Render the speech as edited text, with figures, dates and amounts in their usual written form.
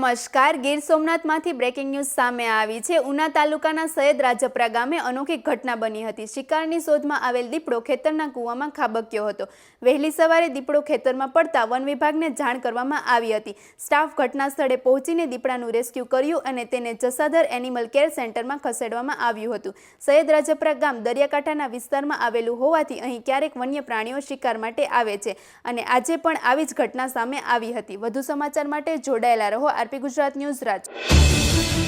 નમસ્કાર। Gir સોમનાથમાંથી breaking news સામે આવી છે। ઉના તાલુકાના સૈયદ રાજપરા ગામે અનોખી ઘટના બની હતી। શિકારની શોધમાં આવેલ દીપડો ખેતરના કૂવામાં ખાબક્યો હતો। વહેલી સવારે દીપડો ખેતરમાં પડતા વન વિભાગને જાણ કરવામાં આવી હતી। સ્ટાફ ઘટના સ્થળે પહોંચીને દીપડાનું રેસ્ક્યુ કર્યું અને તેને જસાદર એનિમલ કેર સેન્ટરમાં ખસેડવામાં આવ્યું હતું। સૈયદ રાજપરા ગામ દરિયાકાંઠાના વિસ્તારમાં આવેલું હોવાથી અહીં ક્યારેક વન્ય પ્રાણીઓ શિકાર માટે આવે છે અને આજે પણ આવી જ ઘટના સામે આવી હતી। વધુ સમાચાર માટે જોડાયેલા રહો આરપી ગુજરાત ન્યૂઝ રાજકોટ।